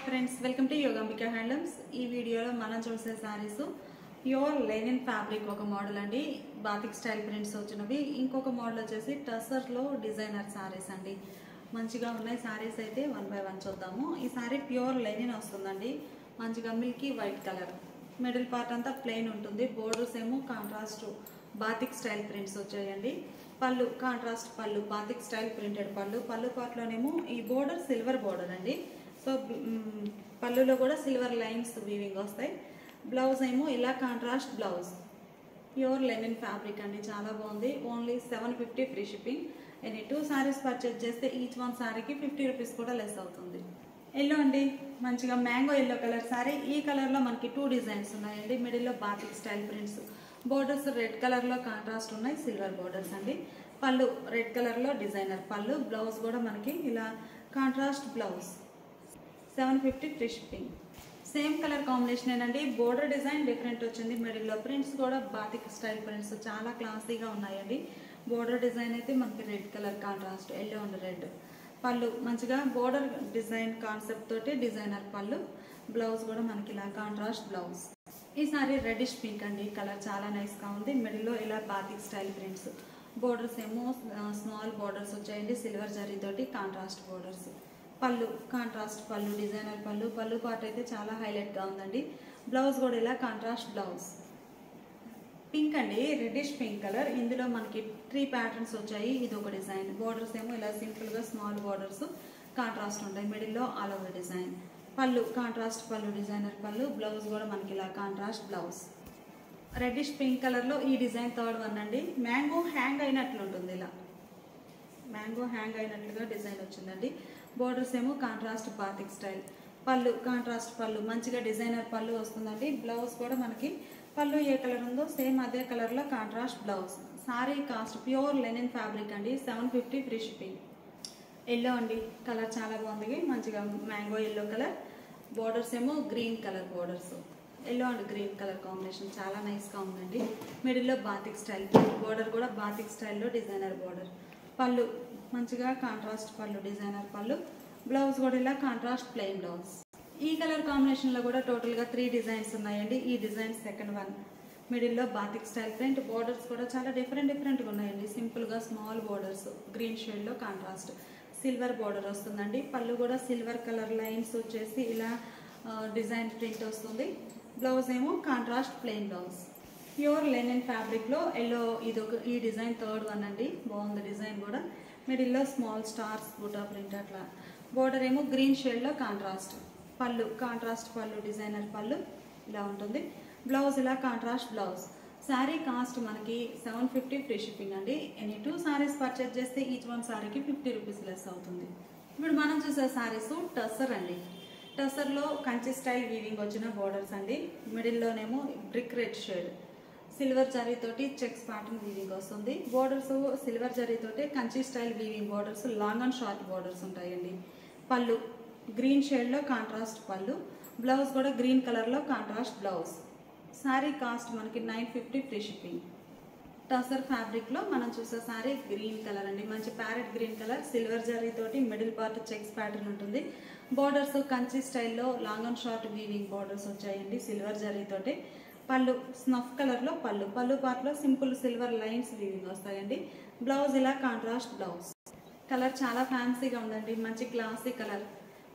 Friends, welcome to Yogambika handlooms. ఈ వీడియోలో మనం చూసే శారీస్ ప్యూర్ లెనిన్ ఫ్యాబ్రిక్ ఒక మోడల్ అండి. బాతిక్ స్టైల్ ప్రింట్స్ వచ్చినవి. ఇంకొక మోడల్ వచ్చేసి టసర్లో డిజైనర్ శారీస్ అండి. మంచిగా ఉన్నాయి శారీస్. అయితే 1 by 1 చూద్దాము. ఈ శారీ ప్యూర్ లెనిన్ వస్తుందండి. మంచిగా Milky white colour. Middle part అంతా ప్లెయిన్ ఉంటుంది. బోర్డర్స్ ఏమో కాంట్రాస్ట్ బాతిక్ స్టైల్ ప్రింట్స్ వచ్చాయండి. పళ్ళు కాంట్రాస్ట్ పళ్ళు, బాతిక్ స్టైల్ ప్రింటెడ్ పళ్ళు. పళ్ళు పార్ట్లోనేమో ఈ బోర్డర్ సిల్వర్ బోర్డర్ అండి. సో పళ్ళులో కూడా సిల్వర్ లైన్స్ వీవింగ్ వస్తాయి. బ్లౌజ్ ఏమో ఇలా contrast blouse. Pure linen fabric అండి, చాలా బాగుంది. Only 750 free shipping. Any 2 saris purchase చేస్తే ఈచ్ 1 సారీకి 50 రూపీస్ కూడా లెస్ అవుతుంది. ఎల్లో అండి, మంచిగా మ్యాంగో ఎల్లో కలర్ సారీ. ఈ కలర్లో మనకి 2 డిజైన్స్ ఉన్నాయండి. మిడిల్లో batik style prints. Borders red కలర్లో కాంట్రాస్ట్ ఉన్నాయి, సిల్వర్ బోర్డర్స్ అండి. పళ్ళు రెడ్ కలర్లో డిజైనర్ పళ్ళు. బ్లౌజ్ కూడా మనకి ఇలా contrast blouse. 750 free shipping. Same colour combination ఏనండి. బోర్డర్ డిజైన్ డిఫరెంట్ వచ్చింది. మిడిల్లో ప్రింట్స్ కూడా బాతిక్ స్టైల్ ప్రింట్స్ చాలా క్లాసీగా ఉన్నాయండి. బోర్డర్ డిజైన్ అయితే మనకి red colour contrast, yellow and red. పళ్ళు మంచిగా బోర్డర్ డిజైన్ కాన్సెప్ట్ తోటి డిజైనర్ పళ్ళు. బ్లౌజ్ కూడా మనకి ఇలా కాంట్రాస్ట్ బ్లౌజ్. ఈ సారీ రెడ్డిష్ పింక్ అండి. కలర్ చాలా నైస్గా ఉంది. మిడిల్లో ఇలా బాతిక్ స్టైల్ ప్రింట్స్. బోర్డర్స్ ఏమో స్మాల్ బోర్డర్స్ వచ్చాయండి. సిల్వర్ జరీ తోటి కాంట్రాస్ట్ బోర్డర్స్. పళ్ళు కాంట్రాస్ట్ పళ్ళు, డిజైనర్ పళ్ళు. పళ్ళు పార్ట్ అయితే చాలా హైలైట్గా ఉందండి. బ్లౌజ్ కూడా ఇలా కాంట్రాస్ట్ బ్లౌజ్. పింక్ అండి, రెడ్డిష్ పింక్ కలర్. ఇందులో మనకి 3 ప్యాటర్న్స్ వచ్చాయి. ఇది ఒక డిజైన్. బోర్డర్స్ ఏమో ఇలా సింపుల్గా స్మాల్ బోర్డర్స్ కాంట్రాస్ట్ ఉంటాయి. మిడిల్లో ఆల్ ఓవర్ డిజైన్. పళ్ళు కాంట్రాస్ట్ పళ్ళు, డిజైనర్ పళ్ళు. బ్లౌజ్ కూడా మనకి ఇలా కాంట్రాస్ట్ బ్లౌజ్. రెడ్డిష్ పింక్ కలర్లో ఈ డిజైన్ థర్డ్ వన్ అండి. మ్యాంగో హ్యాంగ్ అయినట్లు ఉంటుంది. ఇలా మ్యాంగో హ్యాంగ్ అయినట్లుగా డిజైన్ వచ్చిందండి. బోర్డర్స్ ఏమో కాంట్రాస్ట్ బాతిక్ స్టైల్. పళ్ళు కాంట్రాస్ట్ పళ్ళు, మంచిగా డిజైనర్ పళ్ళు వస్తుందండి. బ్లౌజ్ కూడా మనకి పళ్ళు ఏ కలర్ ఉందో సేమ్ అదే కలర్లో contrast blouse. Sorry cost pure linen fabric అండి. 750 ఫ్రీ షిప్పింగ్. ఎల్లో అండి, కలర్ చాలా బాగుంది. మంచిగా మ్యాంగో ఎల్లో కలర్. బోర్డర్స్ ఏమో green colour borders. Yellow and green colour combination చాలా నైస్గా ఉందండి. మిడిల్లో బాతిక్ స్టైల్. బోర్డర్ కూడా బాతిక్ స్టైల్లో డిజైనర్ బోర్డర్. పళ్ళు మంచిగా కాంట్రాస్ట్ పళ్ళు, డిజైనర్ పళ్ళు. బ్లౌజ్ కూడా ఇలా కాంట్రాస్ట్ ప్లెయిన్ బ్లౌజ్. ఈ కలర్ కాంబినేషన్లో కూడా టోటల్గా 3 డిజైన్స్ ఉన్నాయండి. ఈ డిజైన్ సెకండ్ వన్. మిడిల్లో బాతిక్ స్టైల్ ప్రింట్. బోర్డర్స్ కూడా చాలా డిఫరెంట్గా ఉన్నాయండి. సింపుల్గా స్మాల్ బోర్డర్స్ గ్రీన్ షేడ్లో కాంట్రాస్ట్. సిల్వర్ బోర్డర్ వస్తుందండి. పళ్ళు కూడా సిల్వర్ కలర్ లైన్స్ వచ్చేసి ఇలా డిజైన్ ప్రింట్ వస్తుంది. బ్లౌజ్ ఏమో contrast plain blouse. Pure linen ఫ్యాబ్రిక్లో ఎల్లో ఈ డిజైన్ థర్డ్ వన్ అండి. బాగుంది డిజైన్ కూడా. మిడిల్లో స్మాల్ స్టార్స్ బూటా ప్రింట్ అట్లా. బోర్డర్ ఏమో గ్రీన్ షేడ్లో కాంట్రాస్ట్. పళ్ళు కాంట్రాస్ట్ పళ్ళు, డిజైనర్ పళ్ళు ఇలా ఉంటుంది. బ్లౌజ్ ఇలా కాంట్రాస్ట్ బ్లౌజ్. శారీ కాస్ట్ మనకి 750 ఫ్రీ షిప్పింగ్ అండి. ఎనీ 2 సారీస్ పర్చేజ్ చేస్తే ఈచ్ 1 సారీకి 50 రూపీస్ లెస్ అవుతుంది. ఇప్పుడు మనం చూసే శారీస్ టసర్ అండి. టసర్లో కంచి స్టైల్ వీవింగ్ వచ్చిన బోర్డర్స్ అండి. మిడిల్లోనేమో బ్రిక్ రెడ్ షేడ్. సిల్వర్ జరీతోటి చెక్స్ ప్యాటర్న్ వీవింగ్ వస్తుంది. బోర్డర్స్ సిల్వర్ జరీతోటి Kanchi style weaving borders, long and short borders ఉంటాయండి. పళ్ళు గ్రీన్ షేడ్లో కాంట్రాస్ట్ పళ్ళు. బ్లౌజ్ కూడా గ్రీన్ కలర్లో కాంట్రాస్ట్ బ్లౌజ్. శారీ కాస్ట్ మనకి 950 ఫ్రీ షిప్పింగ్. టసర్ ఫ్యాబ్రిక్లో మనం చూసే శారీ గ్రీన్ కలర్ అండి. మంచి ప్యారెట్ గ్రీన్ కలర్. సిల్వర్ జరీతోటి మిడిల్ పార్ట్ చెక్స్ ప్యాటర్న్ ఉంటుంది. బోర్డర్స్ కంచి స్టైల్లో long and short weaving borders వచ్చాయండి సిల్వర్ జరీతోటి. పళ్ళు స్నఫ్ కలర్లో పళ్ళు. పళ్ళు పార్ట్లో సింపుల్ సిల్వర్ లైన్స్ వీవింగ్ వస్తాయండి. బ్లౌజ్ ఇలా కాంట్రాస్ట్ బ్లౌజ్. కలర్ చాలా ఫ్యాన్సీగా ఉందండి. మంచి గ్లాసీ కలర్.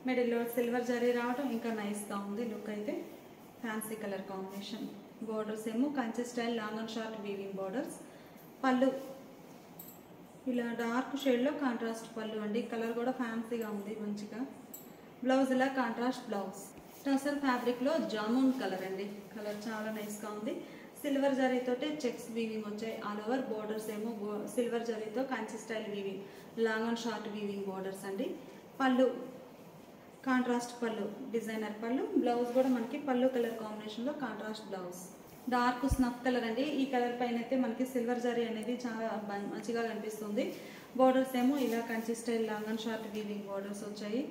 మిడిల్లో సిల్వర్ జరీ రావడం ఇంకా నైస్గా ఉంది. లుక్ అయితే ఫ్యాన్సీ కలర్ కాంబినేషన్. బోర్డర్స్ ఏమో Kanchi style long and short weaving borders. పళ్ళు ఇలా డార్క్ షేడ్లో కాంట్రాస్ట్ పళ్ళు అండి. కలర్ కూడా ఫ్యాన్సీగా ఉంది మంచిగా. బ్లౌజ్ ఇలా కాంట్రాస్ట్ బ్లౌజ్. టసర్ ఫ్యాబ్రిక్లో జామున్ కలర్ అండి. కలర్ చాలా నైస్గా ఉంది. సిల్వర్ జరీతోటే చెక్స్ వీవింగ్ వచ్చాయి ఆల్ ఓవర్. బోర్డర్స్ ఏమో సిల్వర్ జరీతో Kanchi style weaving, long and short weaving borders అండి. పళ్ళు కాంట్రాస్ట్ పళ్ళు, డిజైనర్ పళ్ళు. బ్లౌజ్ కూడా మనకి పళ్ళు కలర్ కాంబినేషన్లో contrast blouse. Dark snuff colour అండి. ఈ కలర్ పైన అయితే మనకి సిల్వర్ జరీ అనేది చాలా మంచిగా కనిపిస్తుంది. బోర్డర్స్ ఏమో ఇలా Kanchi style long and short weaving borders వచ్చాయి.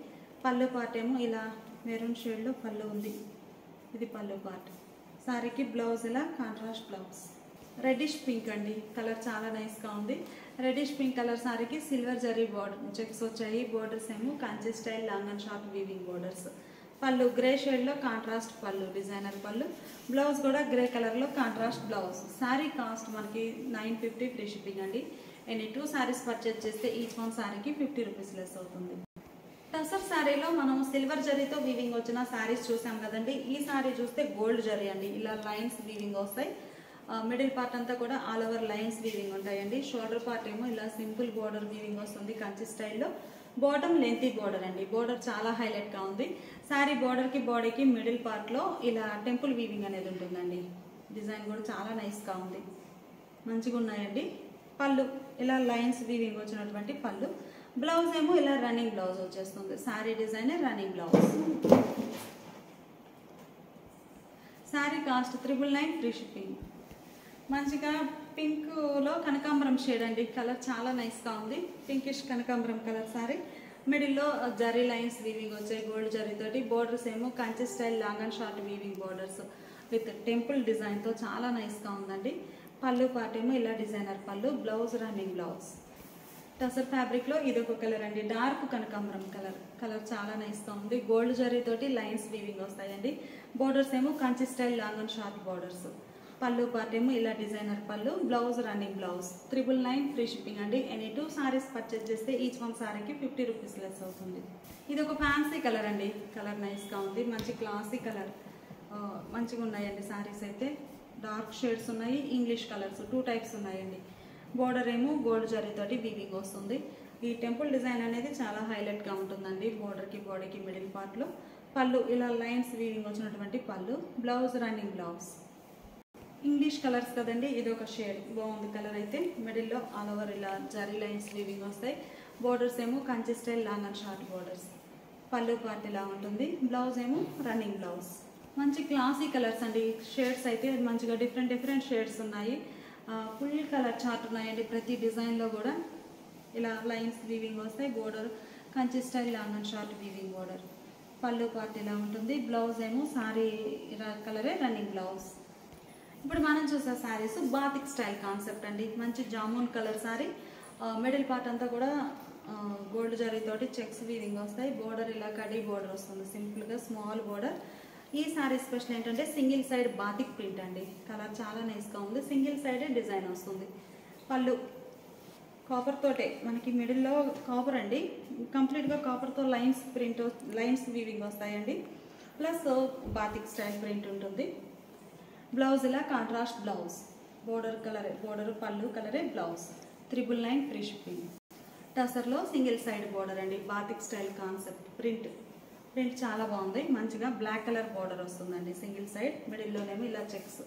పళ్ళు పార్ట్ ఏమో ఇలా మెరూన్ షేడ్లో పళ్ళు ఉంది. ఇది పళ్ళు పార్ట్. సారీకి బ్లౌజ్ ఇలా కాంట్రాస్ట్ బ్లౌజ్. రెడ్డిష్ పింక్ అండి. కలర్ చాలా నైస్గా ఉంది. రెడ్డిష్ పింక్ కలర్ సారీకి సిల్వర్ జరీ బోర్డర్ చెక్స్ వచ్చాయి. బోర్డర్స్ ఏమో Kanchi style long and short weaving borders. Pallu grey షేడ్లో కాంట్రాస్ట్ పళ్ళు, డిజైనర్ పళ్ళు. బ్లౌజ్ కూడా గ్రే కలర్లో కాంట్రాస్ట్ బ్లౌజ్. శారీ కాస్ట్ మనకి 950 ఫ్రీ షిప్పింగ్ అండి. ఎనీ 2 శారీస్ పర్చేజ్ చేస్తే each one sari 50 rupees less అవుతుంది. టసర్ శారీలో మనం సిల్వర్ జరీతో వీవింగ్ వచ్చిన శారీస్ చూసాం కదండి. ఈ శారీ చూస్తే గోల్డ్ జరీ అండి. ఇలా లైన్స్ వీవింగ్ వస్తాయి. మిడిల్ పార్ట్ అంతా కూడా ఆల్ ఓవర్ లైన్స్ వీవింగ్ ఉంటాయండి. షోల్డర్ పార్ట్ ఏమో ఇలా సింపుల్ బోర్డర్ వీవింగ్ వస్తుంది కంచి స్టైల్లో. బాటమ్ లెంతీ బోర్డర్ అండి. బోర్డర్ చాలా హైలైట్గా ఉంది. శారీ బోర్డర్కి బాడీకి మిడిల్ పార్ట్లో ఇలా టెంపుల్ వీవింగ్ అనేది ఉంటుందండి. డిజైన్ కూడా చాలా నైస్గా ఉంది, మంచిగా ఉన్నాయండి. పళ్ళు ఇలా లైన్స్ వీవింగ్ వచ్చినటువంటి పళ్ళు. బ్లౌజ్ ఏమో ఇలా రన్నింగ్ బ్లౌజ్ వచ్చేస్తుంది. Sari design running blouse. Sari cost 999 free shipping. మంచిగా పింక్లో కనకాంబరం షేడ్ అండి. కలర్ చాలా నైస్గా ఉంది. పింకిష్ కనకాంబరం కలర్ శారీ. మిడిల్లో జరీ లైన్స్ వీవింగ్ వచ్చాయి గోల్డ్ జరీతోటి. బోర్డర్స్ ఏమో Kanchi style long and short weaving borders with temple డిజైన్తో చాలా నైస్గా ఉందండి. పళ్ళు పార్ట్ ఏమో ఇలా డిజైనర్ పళ్ళు. Blouse running blouse. టసర్ ఫ్యాబ్రిక్లో ఇదొక కలర్ అండి. డార్క్ కనకాంబరం కలర్ చాలా నైస్గా ఉంది. గోల్డ్ జరీతోటి లైన్స్ వీవింగ్ వస్తాయండి. బోర్డర్స్ ఏమో Kanchi style long and short borders. పళ్ళు పార్ట్ ఏమో ఇలా డిజైనర్ పళ్ళు. Blouse running blouse. 999 free shipping అండి. ఎనీ 2 శారీస్ పర్చేజ్ చేస్తే each one sari 50 rupees less అవుతుంది. ఇది ఒక ఫ్యాన్సీ కలర్ అండి. కలర్ నైస్గా ఉంది. మంచి క్లాసీ కలర్. మంచిగా ఉన్నాయండి శారీస్ అయితే. డార్క్ షేడ్స్ ఉన్నాయి. ఇంగ్లీష్ కలర్స్ 2 టైప్స్ ఉన్నాయండి. బోర్డర్ ఏమో గోల్డ్ జరీతోటి వీవింగ్ వస్తుంది. ఈ టెంపుల్ డిజైన్ అనేది చాలా హైలైట్గా ఉంటుందండి. బోర్డర్కి బాడీకి మిడిల్ పార్ట్లో. పళ్ళు ఇలా లైన్స్ వీవింగ్ వచ్చినటువంటి పళ్ళు. Blouse running blouse. English colours కదండి. ఇది ఒక షేడ్ బాగుంది కలర్ అయితే. మిడిల్లో ఆల్ ఓవర్ ఇలా జరీ లైన్స్ వీవింగ్ వస్తాయి. బోర్డర్స్ ఏమో Kanchi style long and short borders. పళ్ళు పార్ట్ ఇలా ఉంటుంది. బ్లౌజ్ ఏమో రన్నింగ్ బ్లౌజ్. మంచి క్లాసీ కలర్స్ అండి. షేడ్స్ అయితే మంచిగా డిఫరెంట్ షేడ్స్ ఉన్నాయి. ఫుల్ కలర్ చార్ట్ ఉన్నాయండి. ప్రతి డిజైన్లో కూడా ఇలా లైన్స్ వీవింగ్ వస్తాయి. Border Kanchi style long and short weaving border. పళ్ళు పార్ట్ ఇలా ఉంటుంది. బ్లౌజ్ ఏమో సారీ కలరే రన్నింగ్ బ్లౌజ్. ఇప్పుడు మనం చూసే శారీస్ బాతిక్ స్టైల్ కాన్సెప్ట్ అండి. మంచి jamun colour sari. Middle part అంతా కూడా గోల్డ్ జరీతోటి చెక్స్ వీవింగ్ వస్తాయి. బోర్డర్ ఇలా కడీ బోర్డర్ వస్తుంది. సింపుల్గా స్మాల్ బోర్డర్. ఈ శారీ స్పెషల్ ఏంటంటే సింగిల్ సైడ్ బాతిక్ ప్రింట్ అండి. కలర్ చాలా నైస్గా ఉంది. సింగిల్ సైడ్ డిజైన్ వస్తుంది. పళ్ళు కాపర్ తోటే మనకి మిడిల్లో కాపర్ అండి. కంప్లీట్గా కాపర్తో లైన్స్ వీవింగ్ వస్తాయండి. ప్లస్ బాతిక్ స్టైల్ ప్రింట్ ఉంటుంది. బ్లౌజ్ ఇలా కాంట్రాస్ట్ బ్లౌజ్. బోర్డర్ పళ్ళు కలరే బ్లౌజ్. 999 free shipping. టసర్లో సింగిల్ సైడ్ బోర్డర్ అండి. బాతిక్ స్టైల్ కాన్సెప్ట్ ప్రింట్ చాలా బాగుంది. మంచిగా బ్లాక్ కలర్ బోర్డర్ వస్తుందండి సింగిల్ సైడ్. మిడిల్లోనేమో ఇలా చెక్స్.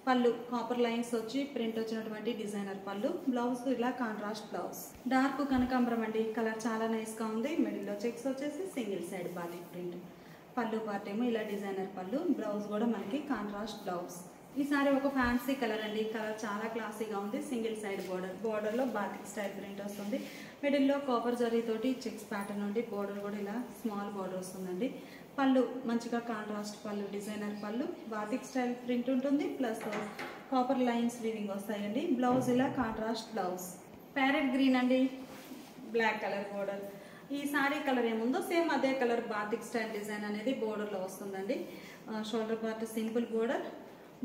పళ్ళు కాపర్ లైన్స్ వచ్చి ప్రింట్ వచ్చినటువంటి డిజైనర్ పళ్ళు. బ్లౌజ్ ఇలా కాంట్రాస్ట్ బ్లౌజ్. డార్క్ కనకాంబరం అండి. కలర్ చాలా నైస్గా ఉంది. మిడిల్లో చెక్స్ వచ్చేసి సింగిల్ సైడ్ బాతిక్ ప్రింట్. పళ్ళు పార్ట్ ఏమో ఇలా డిజైనర్ పళ్ళు. బ్లౌజ్ కూడా మనకి కాంట్రాస్ట్ బ్లౌజ్. ఈ సారీ ఒక ఫ్యాన్సీ కలర్ అండి. కలర్ చాలా క్లాసీగా ఉంది. సింగిల్ సైడ్ బోర్డర్లో బాతిక్ స్టైల్ ప్రింట్ వస్తుంది. మిడిల్లో కాపర్ జరీతోటి చెక్స్ ప్యాటర్న్ ఉండి బోర్డర్ కూడా ఇలా స్మాల్ బోర్డర్ వస్తుందండి. పళ్ళు మంచిగా కాంట్రాస్ట్ పళ్ళు, డిజైనర్ పళ్ళు. బాతిక్ స్టైల్ ప్రింట్ ఉంటుంది. ప్లస్ కాపర్ లైన్స్ వీవింగ్ వస్తాయండి. బ్లౌజ్ ఇలా కాంట్రాస్ట్ బ్లౌజ్. ప్యారెట్ గ్రీన్ అండి. Black colour border. ఈ సారీ కలర్ ఏముందో సేమ్ అదే కలర్ బాతిక్ స్టైల్ డిజైన్ అనేది బోర్డర్లో వస్తుందండి. Shoulder part simple border.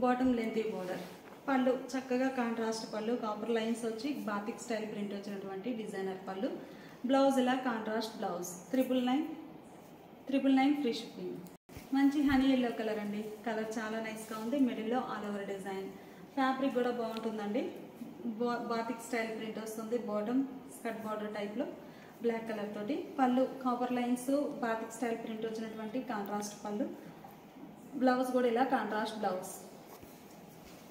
Bottom lengthy border. పళ్ళు చక్కగా కాంట్రాస్ట్ పళ్ళు. కాపర్ లైన్స్ వచ్చి బాతిక్ స్టైల్ ప్రింట్ వచ్చినటువంటి డిజైనర్ పళ్ళు. బ్లౌజ్ ఇలా కాంట్రాస్ట్ బ్లౌజ్. 999 free shipping. మంచి హనీ ఎల్లో కలర్ అండి. కలర్ చాలా నైస్గా ఉంది. మిడిల్లో ఆల్ ఓవర్ డిజైన్. ఫ్యాబ్రిక్ కూడా బాగుంటుందండి. బాతిక్ స్టైల్ ప్రింట్ వస్తుంది. బాటమ్ స్కర్ట్ బార్డర్ టైప్లో బ్లాక్ కలర్ తోటి. పళ్ళు copper lines batik style print వచ్చినటువంటి కాంట్రాస్ట్ పళ్ళు. బ్లౌజ్ కూడా ఇలా కాంట్రాస్ట్ బ్లౌజ్.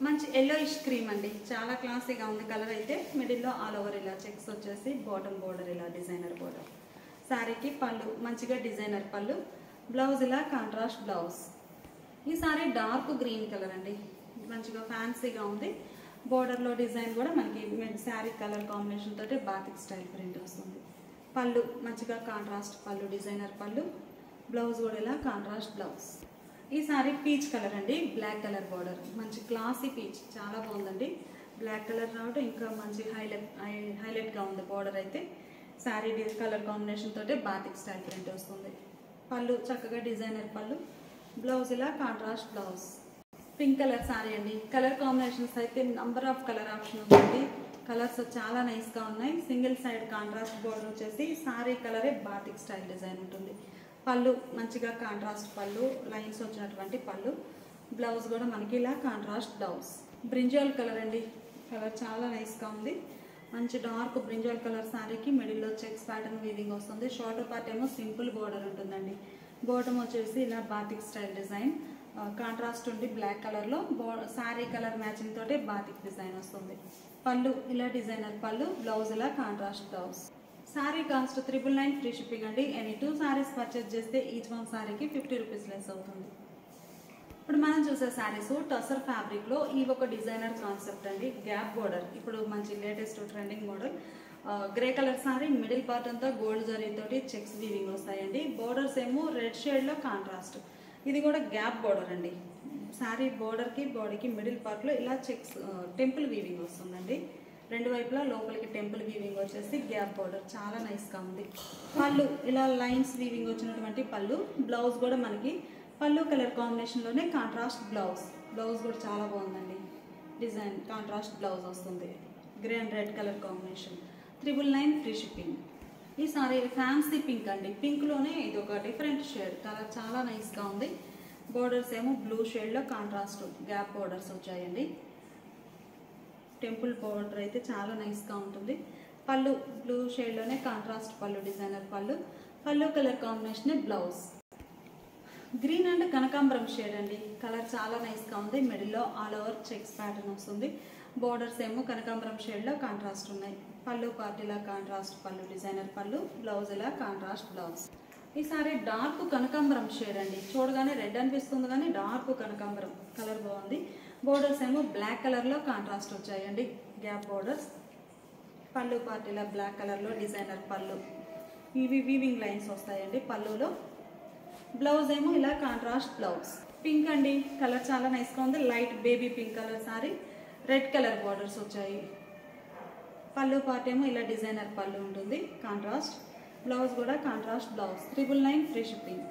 మంచి ఎల్లోయిష్ క్రీమ్ అండి. చాలా క్లాసీగా ఉంది కలర్ అయితే. మిడిల్లో ఆల్ ఓవర్ ఇలా చెక్స్ వచ్చేసి బాటమ్ బోర్డర్ ఇలా డిజైనర్ బోర్డర్. శారీకి పళ్ళు మంచిగా డిజైనర్ పళ్ళు. బ్లౌజ్ ఇలా కాంట్రాస్ట్ బ్లౌజ్. ఈ సారీ డార్క్ గ్రీన్ కలర్ అండి. మంచిగా ఫ్యాన్సీగా ఉంది. బోర్డర్లో డిజైన్ కూడా మనకి శారీ కలర్ కాంబినేషన్ తోటి బాతిక్ స్టైల్ ప్రింట్ వస్తుంది. పళ్ళు మంచిగా కాంట్రాస్ట్ పళ్ళు, డిజైనర్ పళ్ళు. బ్లౌజ్ కూడా ఇలా కాంట్రాస్ట్ బ్లౌజ్. ఈ సారీ పీచ్ కలర్ అండి. Black colour border. మంచి క్లాసీ పీచ్ చాలా బాగుందండి. బ్లాక్ కలర్ రావడం ఇంకా మంచి హైలైట్గా ఉంది బార్డర్ అయితే. శారీ కలర్ కాంబినేషన్ తోటి బాతిక్ స్టైల్ ప్రింట్ వస్తుంది. పళ్ళు చక్కగా డిజైనర్ పళ్ళు, బ్లౌజ్ ఇలా contrast blouse. Pink colour sorry అండి. కలర్ కాంబినేషన్స్ అయితే నంబర్ ఆఫ్ కలర్ ఆప్షన్ ఉందండి. కలర్స్ చాలా నైస్గా ఉన్నాయి. సింగిల్ సైడ్ కాంట్రాస్ట్ బోర్డర్ వచ్చేసి సారీ కలరే బాతిక్ స్టైల్ డిజైన్ ఉంటుంది. పళ్ళు మంచిగా కాంట్రాస్ట్ పళ్ళు, లైన్స్ వచ్చినటువంటి పళ్ళు, బ్లౌజ్ కూడా మనకి ఇలా కాంట్రాస్ట్ బ్లౌజ్. బ్రింజాల్ కలర్ అండి. కలర్ చాలా నైస్గా ఉంది. మంచి డార్క్ బ్రింజాల్ కలర్ శారీకి మిడిల్లో చెక్స్ ప్యాటర్న్ వీవింగ్ వస్తుంది. షార్టర్ పార్ట్ ఏమో సింపుల్ బోర్డర్ ఉంటుందండి. బాటమ్ వచ్చేసి ఇలా బాతిక్ స్టైల్ డిజైన్, కాంట్రాస్ట్ ఉండి బ్లాక్ కలర్లో శారీ కలర్ మ్యాచింగ్ తోటి బాతిక్ డిజైన్ వస్తుంది. పళ్ళు ఇలా డిజైనర్ పళ్ళు, బ్లౌజ్ ఇలా contrast blouse. Sari cost 999 free shipping అండి. ఎనీ 2 శారీస్ పర్చేజ్ చేస్తే each one sari 50 rupees less అవుతుంది. ఇప్పుడు మనం చూసే శారీస్ టసర్ ఫ్యాబ్రిక్లో ఈ ఒక డిజైనర్ కాన్సెప్ట్ అండి. గ్యాప్ బోర్డర్ ఇప్పుడు మంచి latest trending model. Grey colour sari, middle part అంతా గోల్డ్ జరీతోటి చెక్స్ వీవింగ్ వస్తాయండి. బోర్డర్స్ ఏమో రెడ్ షేడ్లో కాంట్రాస్ట్. ఇది కూడా గ్యాప్ బోర్డర్ అండి. శారీ బోర్డర్కి బాడీకి మిడిల్ పార్ట్లో ఇలా చెక్స్ టెంపుల్ వీవింగ్ వస్తుందండి. రెండు వైపులా లోపలికి టెంపుల్ వీవింగ్ వచ్చేసి గ్యాప్ బోర్డర్ చాలా నైస్గా ఉంది. పళ్ళు ఇలా లైన్స్ వీవింగ్ వచ్చినటువంటి పళ్ళు, బ్లౌజ్ కూడా మనకి పళ్ళు కలర్ కాంబినేషన్లోనే కాంట్రాస్ట్ బ్లౌజ్. బ్లౌజ్ కూడా చాలా బాగుందండి. డిజైన్ కాంట్రాస్ట్ బ్లౌజ్ వస్తుంది. Grey and red colour combination. 999 free shipping. ఈ సారీ ఫ్యాన్సీ పింక్ అండి. పింక్లోనే ఇది ఒక డిఫరెంట్ షేడ్. కలర్ చాలా నైస్గా ఉంది. బోర్డర్స్ ఏమో బ్లూ షేడ్లో కాంట్రాస్ట్ గ్యాప్ బోర్డర్స్ వచ్చాయండి. టెంపుల్ బోర్డర్ అయితే చాలా నైస్గా ఉంటుంది. పళ్ళు బ్లూ షేడ్లోనే కాంట్రాస్ట్ పళ్ళు, డిజైనర్ పళ్ళు. పళ్ళు colour combination blouse. Green and కనకాంబరం షేడ్ అండి. కలర్ చాలా నైస్గా ఉంది. మిడిల్లో ఆల్ ఓవర్ చెక్స్ ప్యాటర్న్ వస్తుంది. బోర్డర్స్ ఏమో కనకాంబరం షేడ్లో కాంట్రాస్ట్ ఉన్నాయి. పళ్ళు పార్ట్ ఇలా కాంట్రాస్ట్ పళ్ళు, డిజైనర్ పళ్ళు, బ్లౌజ్ ఇలా కాంట్రాస్ట్ బ్లౌజ్. ఈసారి డార్క్ కనకాంబరం షేడ్ అండి. చూడగానే రెడ్ అనిపిస్తుంది కానీ డార్క్ కనకాంబరం కలర్ బాగుంది. బోర్డర్స్ ఏమో బ్లాక్ కలర్లో కాంట్రాస్ట్ వచ్చాయండి. Gap borders. పళ్ళు పార్ట్ ఇలా బ్లాక్ కలర్లో డిజైనర్ పళ్ళు. ఇవి వీవింగ్ లైన్స్ వస్తాయండి పళ్ళులో. బ్లౌజ్ ఏమో ఇలా కాంట్రాస్ట్ బ్లౌజ్. పింక్ అండి. కలర్ చాలా నైస్గా ఉంది. Light baby pink colour sorry, red colour borders వచ్చాయి. పళ్ళు పార్ట్ ఏమో ఇలా డిజైనర్ పళ్ళు ఉంటుంది కాంట్రాస్ట్. బ్లౌజ్ కూడా contrast blouse. 999 free shipping.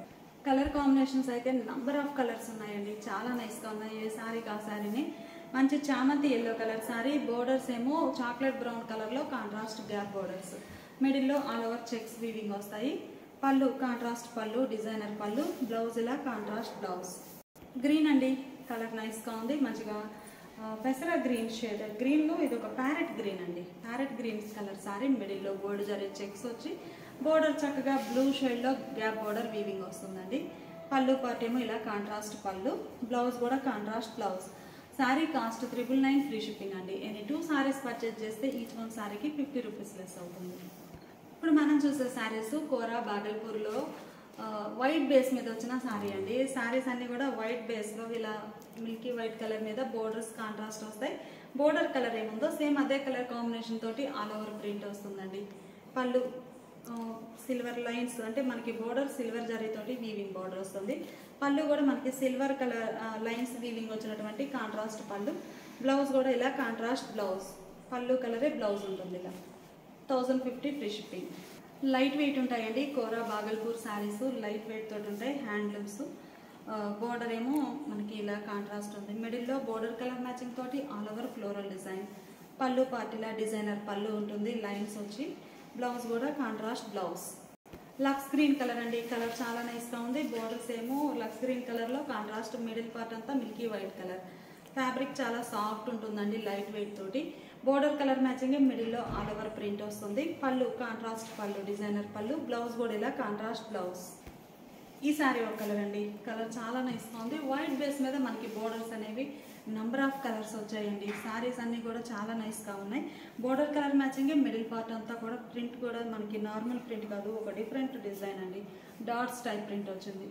Colour combinations అయితే నంబర్ ఆఫ్ కలర్స్ ఉన్నాయండి. చాలా నైస్గా ఉన్నాయి. ఏ శారీకి ఆ శారీని. మంచి చామంతి ఎల్లో కలర్ శారీ. బోర్డర్స్ ఏమో చాక్లెట్ బ్రౌన్ కలర్లో కాంట్రాస్ట్ గ్యాప్ బోర్డర్స్. మిడిల్లో ఆల్ ఓవర్ చెక్స్ వీవింగ్ వస్తాయి. పళ్ళు కాంట్రాస్ట్ పళ్ళు, డిజైనర్ పళ్ళు, బ్లౌజ్ ఇలా కాంట్రాస్ట్ బ్లౌజ్. గ్రీన్ అండి. కలర్ నైస్గా ఉంది. మంచిగా పెసర గ్రీన్ షేడ్. గ్రీన్లో ఇది ఒక ప్యారెట్ గ్రీన్ అండి. Parrot green colour sorry. మిడిల్లో గోల్డ్ జరీ చెక్స్ వచ్చి బోర్డర్ చక్కగా బ్లూ షేడ్లో గ్యాప్ బోర్డర్ వీవింగ్ వస్తుందండి. పళ్ళు పార్ట్ ఏమో ఇలా కాంట్రాస్ట్ పళ్ళు, బ్లౌజ్ కూడా contrast blouse. Sari cost 999 free shipping అండి. ఎనీ 2 శారీస్ పర్చేజ్ చేస్తే each one sari 50 rupees less అవుతుంది. ఇప్పుడు మనం చూసే శారీస్ కోరా బాగల్పూర్లో వైట్ బేస్ మీద వచ్చిన శారీ అండి. శారీస్ అన్నీ కూడా వైట్ బేస్లో ఇలా మిల్కీ వైట్ కలర్ మీద బోర్డర్స్ కాంట్రాస్ట్ వస్తాయి. బోర్డర్ కలర్ ఏముందో సేమ్ అదే కలర్ కాంబినేషన్ తోటి ఆల్ ఓవర్ ప్రింట్ వస్తుందండి. పళ్ళు సిల్వర్ లైన్స్ అంటే మనకి బోర్డర్ సిల్వర్ జరీతోటి వీవింగ్ బోర్డర్ వస్తుంది. పళ్ళు కూడా మనకి సిల్వర్ కలర్ లైన్స్ వీవింగ్ వచ్చినటువంటి కాంట్రాస్ట్ పళ్ళు. బ్లౌజ్ కూడా ఇలా కాంట్రాస్ట్ బ్లౌజ్. పళ్ళు కలరే బ్లౌజ్ ఉంటుంది. ఇలా 1050 ఫ్రీ షిప్పింగ్. లైట్ వెయిట్ ఉంటాయండి. కోరా బాగల్పూర్ శారీస్ లైట్ వెయిట్ తోటి ఉంటాయి. హ్యాండ్లూమ్స్. బోర్డర్ ఏమో మనకి ఇలా కాంట్రాస్ట్ ఉంది. మిడిల్లో బోర్డర్ కలర్ మ్యాచింగ్ తోటి ఆల్ ఓవర్ ఫ్లోరల్ డిజైన్. పళ్ళు పార్టీలా డిజైనర్ పళ్ళు ఉంటుంది. లైన్స్ వచ్చి బ్లౌజ్ కూడా contrast blouse. Lux green colour అండి. కలర్ చాలా నైస్గా ఉంది. బోర్డర్స్ ఏమో లక్స్ గ్రీన్ కలర్లో కాంట్రాస్ట్. మిడిల్ పార్ట్ అంతా మిల్కీ వైట్ కలర్. ఫ్యాబ్రిక్ చాలా సాఫ్ట్ ఉంటుందండి. లైట్ వెయిట్ తోటి. బోర్డర్ కలర్ మ్యాచింగ్ మిడిల్లో ఆల్ ఓవర్ ప్రింట్ వస్తుంది. పళ్ళు కాంట్రాస్ట్ పళ్ళు, డిజైనర్ పళ్ళు, బ్లౌజ్ కూడా ఇలా కాంట్రాస్ట్ బ్లౌజ్. ఈ శారీ ఒక కలర్ అండి. కలర్ చాలా నైస్గా ఉంది. వైట్ బేస్ మీద మనకి బోర్డర్స్ అనేవి నంబర్ ఆఫ్ కలర్స్ వచ్చాయండి. శారీస్ అన్నీ కూడా చాలా నైస్గా ఉన్నాయి. Border colour matching middle part అంతా కూడా ప్రింట్ కూడా మనకి నార్మల్ ప్రింట్ కాదు, ఒక డిఫరెంట్ డిజైన్ అండి. డాట్స్ టైప్ ప్రింట్ వచ్చింది.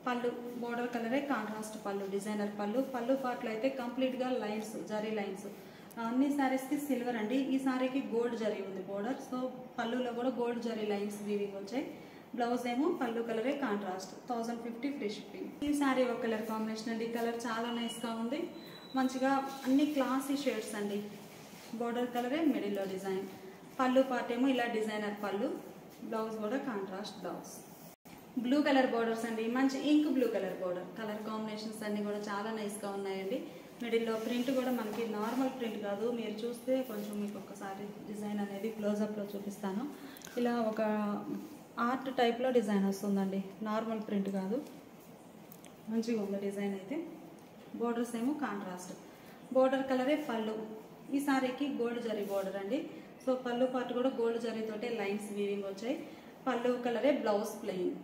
పళ్ళు బోర్డర్ కలరే కాంట్రాస్ట్ పళ్ళు, డిజైనర్ పళ్ళు. పళ్ళు పార్ట్లో అయితే కంప్లీట్గా లైన్స్, జరీ లైన్స్. అన్ని శారీస్కి సిల్వర్ అండి. ఈ శారీకి గోల్డ్ జరీ ఉంది బోర్డర్. సో పళ్ళులో కూడా గోల్డ్ జరీ లైన్స్ వీవింగ్ వచ్చాయి. బ్లౌజ్ ఏమో పళ్ళు కలరే కాంట్రాస్ట్. 1050 free shipping. ఈ శారీ ఒక కలర్ కాంబినేషన్ అండి. కలర్ చాలా నైస్గా ఉంది. మంచిగా అన్ని క్లాసీ షేడ్స్ అండి. బోర్డర్ కలరే మిడిల్లో డిజైన్. పళ్ళు పార్ట్ ఏమో ఇలా డిజైనర్ పళ్ళు. బ్లౌజ్ కూడా contrast blouse. Blue colour borders అండి, మంచి ink blue colour border. Colour combinations అన్ని కూడా చాలా నైస్గా ఉన్నాయండి. మిడిల్లో ప్రింట్ కూడా మనకి నార్మల్ ప్రింట్ కాదు, మీరు చూస్తే కొంచెం మీకు ఒకసారి డిజైన్ అనేది క్లోజప్లో చూపిస్తాను. ఇలా ఒక ఆర్ట్ టైప్లో డిజైన్ వస్తుందండి, నార్మల్ ప్రింట్ కాదు. మంచిగా ఉంది డిజైన్ అయితే. బోర్డర్స్ ఏమో కాంట్రాస్ట్. బోర్డర్ కలరే పళ్ళు. ఈ సారీకి గోల్డ్ జరీ బోర్డర్ అండి. సో పళ్ళు పాటు కూడా గోల్డ్ జరీతోటే లైన్స్ వీవింగ్ వచ్చాయి. పళ్ళు కలరే బ్లౌజ్ ప్లెయిన్.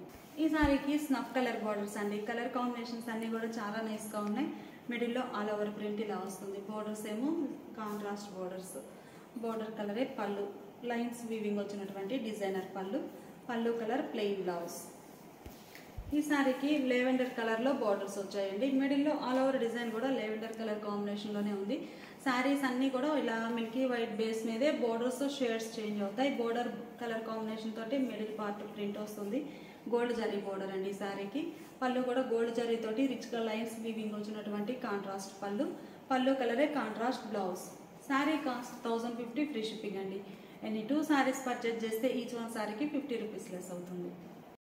ఈ సారీకి స్నఫ్ కలర్ బోర్డర్స్ అండి. కలర్ కాంబినేషన్స్ అన్నీ కూడా చాలా నైస్గా ఉన్నాయి. మిడిల్లో ఆల్ ఓవర్ ప్రింట్ ఇలా వస్తుంది. బోర్డర్స్ ఏమో కాంట్రాస్ట్ బోర్డర్స్. బోర్డర్ కలరే పళ్ళు, లైన్స్ వీవింగ్ వచ్చినటువంటి డిజైనర్ పళ్ళు. పళ్ళు కలర్ ప్లెయిన్ బ్లౌజ్. ఈ సారీకి లెవెండర్ కలర్లో బోర్డర్స్ వచ్చాయండి. మిడిల్లో ఆల్ ఓవర్ డిజైన్ కూడా లెవెండర్ కలర్ కాంబినేషన్లోనే ఉంది. శారీస్ అన్నీ కూడా ఇలా మిల్కీ వైట్ బేస్ మీదే బోర్డర్స్ షేడ్స్ చేంజ్ అవుతాయి. బోర్డర్ కలర్ కాంబినేషన్ తోటి మిడిల్ పార్ట్ ప్రింట్ వస్తుంది. గోల్డ్ జరీ బోర్డర్ అండి ఈ శారీకి. పళ్ళు కూడా గోల్డ్ జరీ తోటి రిచ్గా లైన్స్ వీవింగ్ వచ్చినటువంటి కాంట్రాస్ట్ పళ్ళు. పళ్ళు కలరే contrast blouse. Sari cost 1050 free shipping అండి. ఎన్ని 2 శారీస్ పర్చేజ్ చేస్తే each one sari 50 rupees less అవుతుంది.